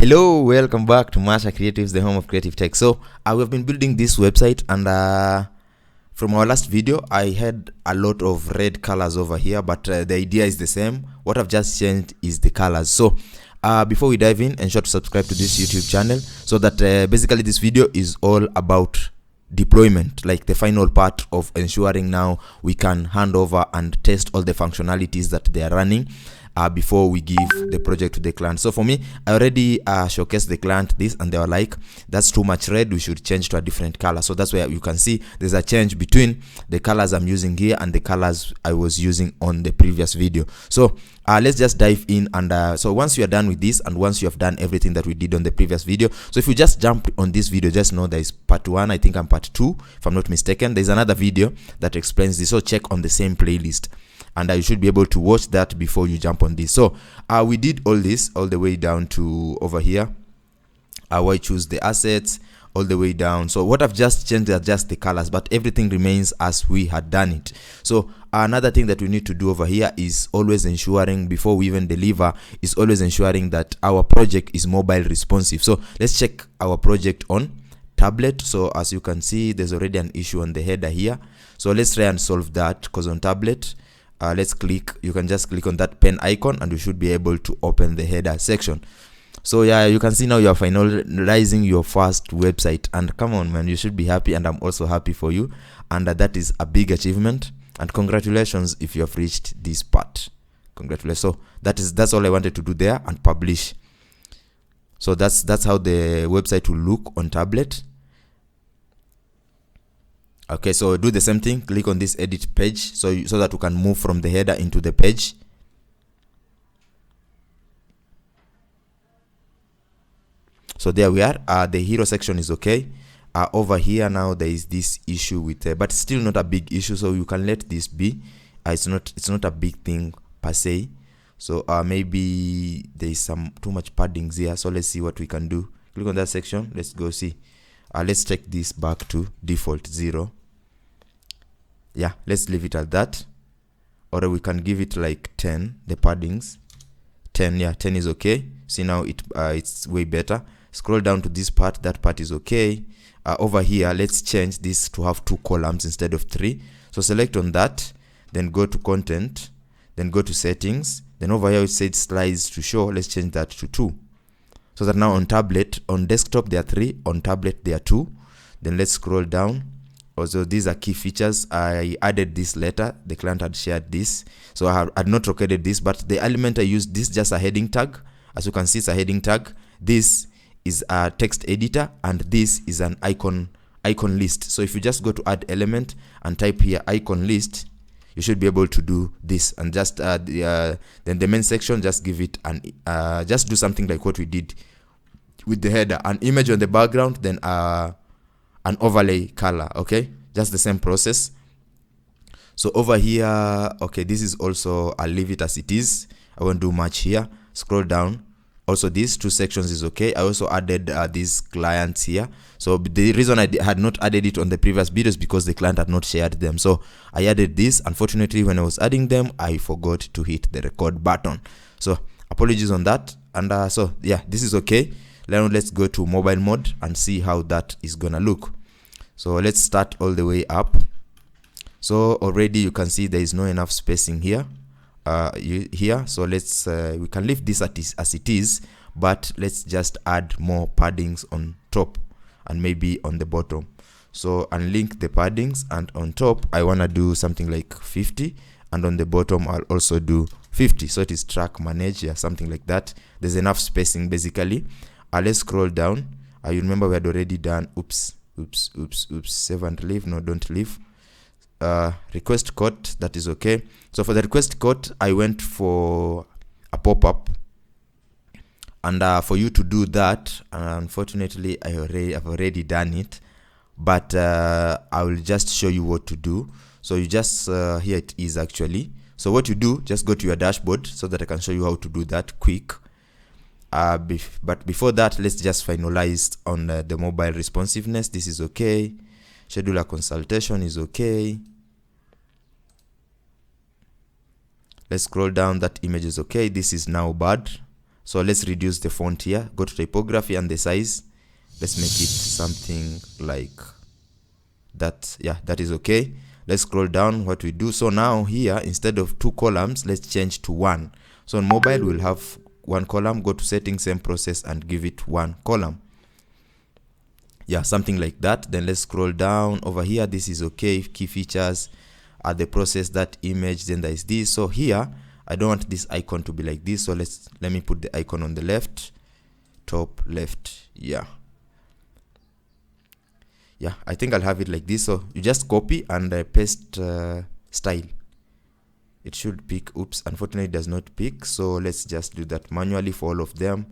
Hello, welcome back to Marsha Creatives, the home of creative tech. So we have been building this website, and from our last video I had a lot of red colors over here, but the idea is the same. What I've just changed is the colors. So before we dive in, ensure to subscribe to this YouTube channel, so that basically this video is all about deployment, like the final part of ensuring now we can hand over and test all the functionalities that they are running before we give the project to the client. So for me, I already showcased the client this, and they were like, that's too much red, we should change to a different color. So that's where you can see there's a change between the colors I'm using here and the colors I was using on the previous video. So let's just dive in. And so once you are done with this, and once you have done everything that we did on the previous video, so if you just jump on this video, just know there is part 1, I think I'm part 2 if I'm not mistaken. There's another video that explains this, so check on the same playlist, and you should be able to watch that before you jump on this. So we did all this all the way down to over here where I choose the assets all the way down. So what I've just changed are just the colors, but everything remains as we had done it. So another thing that we need to do over here is always ensuring, before we even deliver, is always ensuring that our project is mobile responsive. So let's check our project on tablet. So as you can see, there's already an issue on the header here. So let's try and solve that, because on tablet, let's click, you can just click on that pen icon and you should be able to open the header section. So yeah, you can see now you're finalizing your first website, and come on man, you should be happy, and I'm also happy for you, and that is a big achievement, and congratulations if you have reached this part. Congratulations. So that's all I wanted to do there, and publish. So that's how the website will look on tablet. Okay, so do the same thing, click on this edit page, so that we can move from the header into the page. So there we are. The hero section is okay. Over here now there is this issue with but still not a big issue, so you can let this be. It's not a big thing per se. So maybe there is some too much paddings here, so let's see what we can do. Click on that section, let's go see. Let's take this back to default 0. Yeah, let's leave it at that, or we can give it like 10, the paddings 10. Yeah, 10 is okay. See now it's way better. Scroll down to this part, that part is okay. Over here, let's change this to have 2 columns instead of 3. So select on that, then go to content, then go to settings, then over here it says slides to show, let's change that to 2, so that now on tablet, on desktop there are 3, on tablet there are 2. Then let's scroll down. Also, these are key features. I added this later, the client had shared this, so I had not located this, but the element I used, this just a heading tag. As you can see, it's a heading tag. This is a text editor, and this is an icon list. So if you just go to add element and type here icon list, you should be able to do this, and just then the main section, just give it an just do something like what we did with the header, an image on the background, then an overlay color. Okay, just the same process. So over here, okay, this is also, I'll leave it as it is, I won't do much here. Scroll down. Also these 2 sections is okay. I also added these clients here. So the reason I had not added it on the previous videos because the client had not shared them, so I added this. Unfortunately, when I was adding them, I forgot to hit the record button, so apologies on that. And so yeah, this is okay. Now let's go to mobile mode and see how that is gonna look. So let's start all the way up. So already you can see there is no enough spacing here. Here, so let's we can leave this as it is, but let's just add more paddings on top and maybe on the bottom. So unlink the paddings, and on top I want to do something like 50, and on the bottom I'll also do 50, so it is track manage, yeah, something like that. There's enough spacing basically. Let's scroll down. You remember we had already done oops, save and leave. No, don't leave. Request code, that is okay. So for the request code, I went for a pop-up, and for you to do that, unfortunately I've already done it, but I will just show you what to do. So you just here it is actually. So what you do, just go to your dashboard so that I can show you how to do that quick. But before that, let's just finalize on the mobile responsiveness. This is okay. Schedule a consultation is okay. Let's scroll down. That image is okay. This is now bad. So let's reduce the font here, go to typography and the size, let's make it something like that. Yeah, that is okay. Let's scroll down. What we do, so now here instead of 2 columns, let's change to 1. So on mobile we'll have 1 column. Go to settings, same process, and give it 1 column. Yeah, something like that. Then let's scroll down over here. This is okay. Key features, the process, that image, then there is this. So here I don't want this icon to be like this, so let me put the icon on the left, top left. Yeah, I think I'll have it like this. So you just copy and paste style. It should pick. Oops, unfortunately it does not pick, so let's just do that manually for all of them.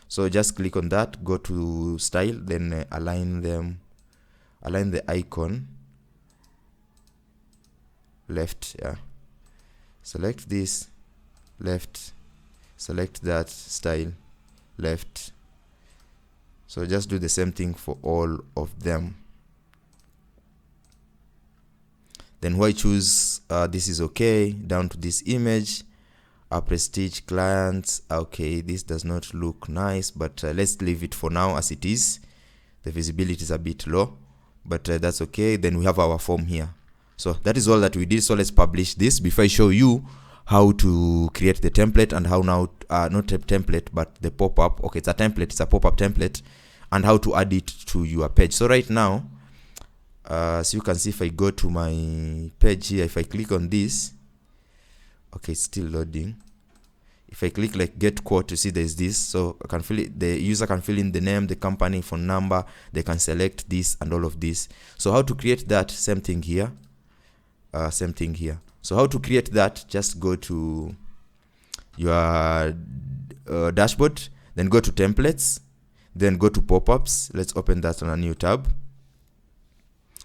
So just click on that, go to style, then align them, align the icon left. Yeah, select this, left, select that, style, left. So just do the same thing for all of them. Then why choose this is okay, down to this image, prestige clients. Okay, this does not look nice, but let's leave it for now as it is. The visibility is a bit low, but that's okay. Then we have our form here. So that is all that we did. So let's publish this before I show you how to create the template and how now not a template but the pop-up. Okay, it's a template, it's a pop-up template, and how to add it to your page. So right now, so you can see if I go to my page here, if I click on this, okay, it's still loading. If I click like get quote, you see there's this, so I can fill it, the user can fill in the name, the company, phone number, they can select this and all of this. So how to create that, same thing here, same thing here. So how to create that, just go to your dashboard, then go to templates, then go to pop-ups. Let's open that on a new tab.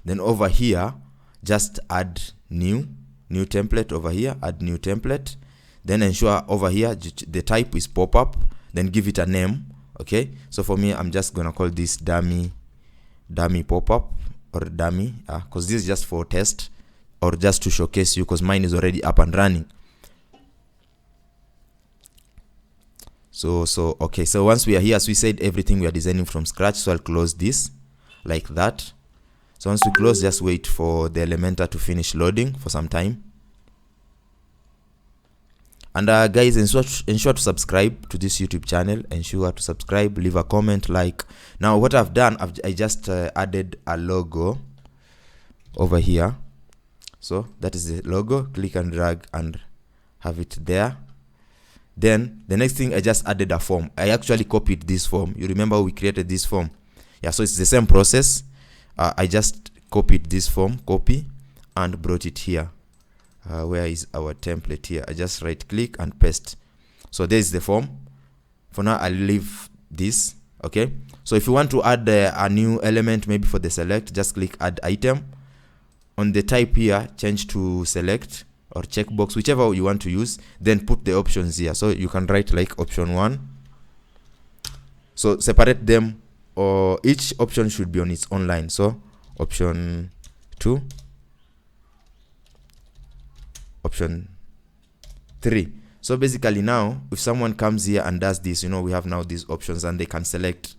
Then over here, just add new template over here, add new template. Then ensure over here the type is pop-up, then give it a name. Okay, so for me I'm just gonna call this dummy pop-up or dummy, because this is just for test or just to showcase you, because mine is already up and running. So okay, so once we are here, as we said, everything we are designing from scratch. So I'll close this like that. So once we close, just wait for the Elementor to finish loading for some time. And guys, ensure to subscribe to this YouTube channel. Ensure to subscribe, leave a comment, like. Now what I've done, I just added a logo over here. So that is the logo. Click and drag and have it there. Then the next thing, I just added a form. I actually copied this form. You remember we created this form? Yeah, so it's the same process. I just copied this form, copy, and brought it here. Where is our template here? I just right click and paste. So there's the form. For now I'll leave this. Okay, so if you want to add a new element, maybe for the select, just click add item. On the type here, change to select or checkbox, whichever you want to use. Then put the options here. So you can write like option 1. So separate them, or each option should be on its own line. So option 2, option 3. So basically now, if someone comes here and does this, we have now these options and they can select.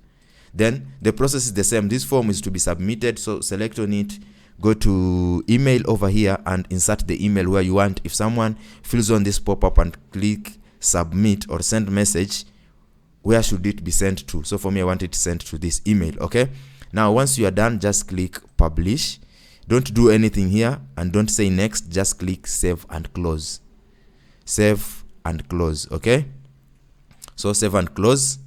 Then the process is the same. This form is to be submitted. So select on it, go to email over here and insert the email where you want. If someone fills on this pop-up and click submit or send message, where should it be sent to? So for me, I want it sent to this email. Okay, now once you are done, just click publish. Don't do anything here and don't say next, just click save and close. Save and close. Okay, so save and close.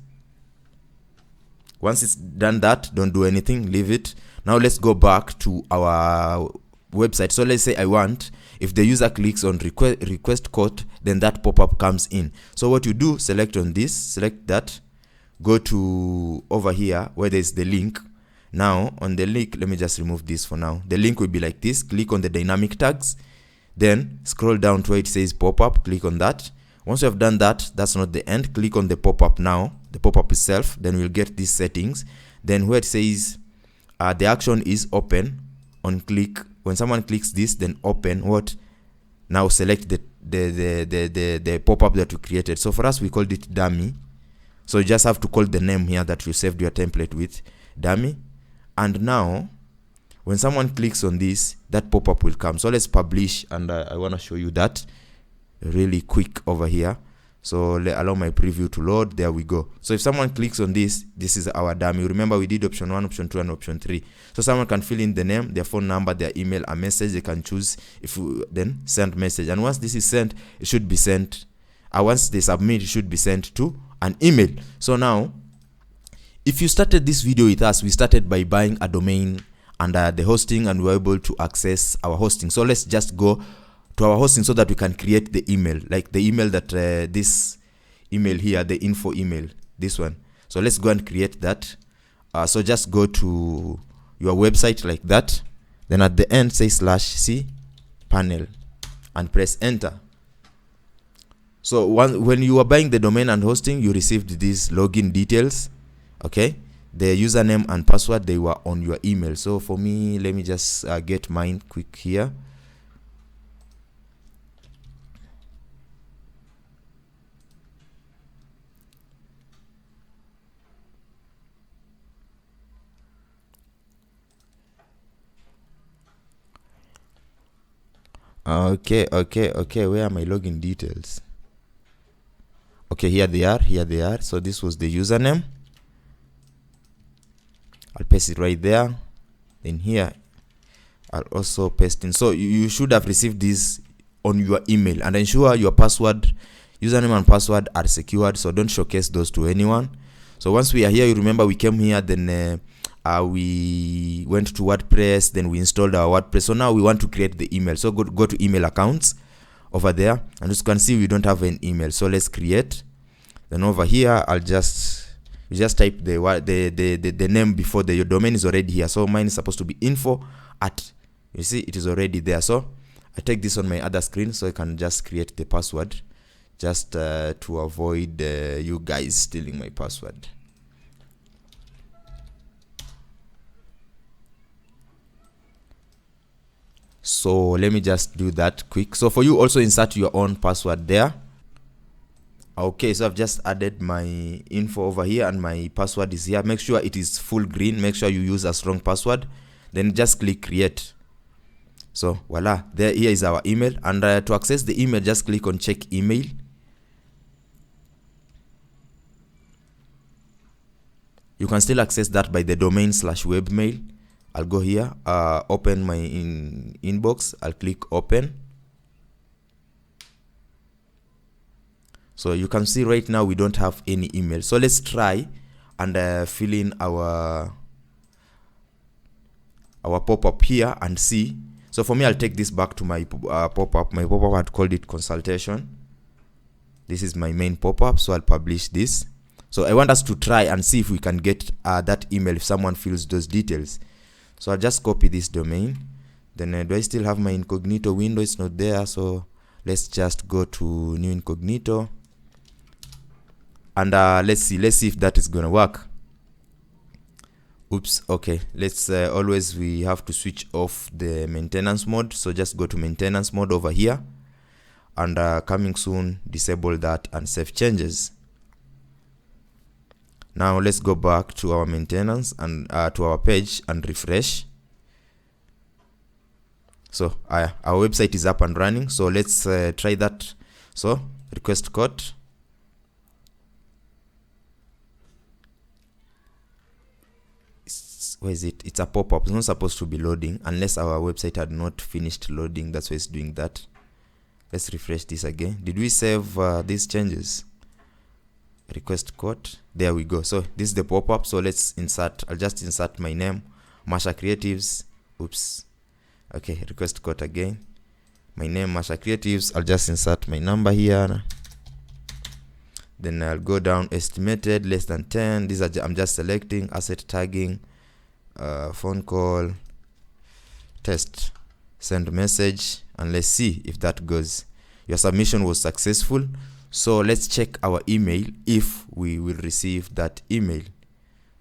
Once it's done that, don't do anything, leave it. Now let's go back to our website. So let's say I want, if the user clicks on request quote, then that pop-up comes in. So what you do, select on this, select that, go to over here where there's the link. Now on the link, let me just remove this for now. The link will be like this. Click on the dynamic tags, then scroll down to where it says pop-up, click on that. Once you have done that, that's not the end. Click on the pop-up now, the pop-up itself, then we'll get these settings. Then where it says the action is open, on click, when someone clicks this, then open what? Now select the pop-up that we created. So for us, we called it dummy. So you just have to call the name here that you saved your template with, dummy. And now when someone clicks on this, that pop-up will come. So let's publish, and I want to show you that really quick over here. So allow my preview to load. There we go. So if someone clicks on this, this is our dummy. Remember we did option 1, option 2, and option 3. So someone can fill in the name, their phone number, their email, a message. They can choose then send message. And once this is sent, it should be sent. Once they submit, it should be sent to an email. So now, if you started this video with us, we started by buying a domain and the hosting, and we were able to access our hosting. So let's just go to our hosting so that we can create the email, like the email that this email here, the info email, this one. So let's go and create that. So just go to your website like that, then at the end say /cPanel and press enter. So when you are buying the domain and hosting, you received these login details. Okay, the username and password, they were on your email. So for me, let me just get mine quick here. Okay, where are my login details? Okay, here they are. So this was the username. I'll paste it right there. Then here I'll also paste in. So you should have received this on your email, and ensure your password, username and password are secured, so don't showcase those to anyone. So once we are here, you remember we came here, then we went to WordPress, then we installed our WordPress. So now we want to create the email. So go to email accounts over there, and as you can see, we don't have an email. So let's create. Then over here, I'll just type the name before your domain is already here. So mine is supposed to be info at. You see, it is already there. So I take this on my other screen, so I can just create the password, just to avoid you guys stealing my password. So let me just do that quick. So for you, also insert your own password there. Okay, so I've just added my info over here, and my password is here. Make sure it is full green. Make sure you use a strong password. Then just click create. So voila, here is our email. And to access the email, just click on check email. You can still access that by the domain /webmail. I'll go here, open my inbox. I'll click open. So you can see right now we don't have any email. So let's try and fill in our pop-up here and see. So for me, I'll take this back to my pop-up. My pop-up had called it consultation. This is my main pop-up, so I'll publish this. So I want us to try and see if we can get that email if someone fills those details. So I'll just copy this domain. Then do I still have my incognito window? It's not there. So let's just go to new incognito. And let's see if that is gonna work. Oops. Okay, let's always we have to switch off the maintenance mode. So just go to maintenance mode over here, and coming soon, disable that and save changes. Now let's go back to our maintenance and to our page and refresh. So our website is up and running. So let's try that. So request code. Where is it? It's a pop-up. It's not supposed to be loading unless our website had not finished loading. That's why it's doing that. Let's refresh this again. Did we save these changes? Request code. There we go. So this is the pop-up. So let's insert. I'll just insert my name, Marsha Creatives. Oops. Okay, request code again. My name, Marsha Creatives. I'll just insert my number here. Then I'll go down estimated less than 10. These are I'm just selecting asset tagging, phone call, test, send message, and let's see if that goes. Your submission was successful. So let's check our email if we will receive that email.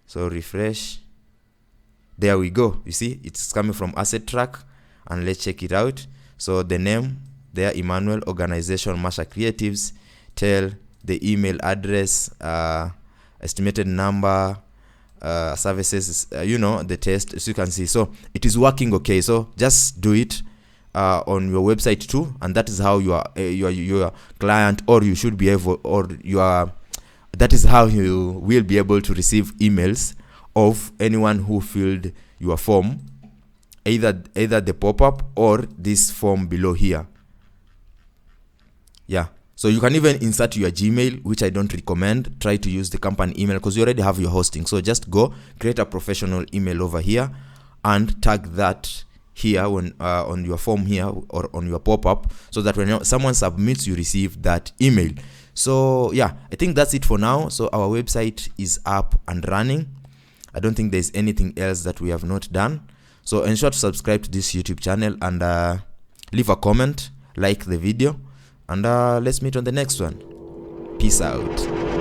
So refresh. There we go. You see, it's coming from asset track, and let's check it out. So the name there, Emmanuel, organization, Marsha Creatives, tell the email address, estimated number, services, you know, the test, as you can see. So it is working okay. So just do it on your website too, and that is how your client, or you should be able, or that is how you will be able to receive emails of anyone who filled your form, either the pop-up or this form below here. Yeah, so you can even insert your Gmail, which I don't recommend. Try to use the company email because you already have your hosting. So just go create a professional email over here and tag that here on your form here or on your pop-up, so that when someone submits, you receive that email. So yeah, I think that's it for now. So our website is up and running. I don't think there's anything else that we have not done. So ensure to subscribe to this YouTube channel and leave a comment, like the video, and let's meet on the next one. Peace out.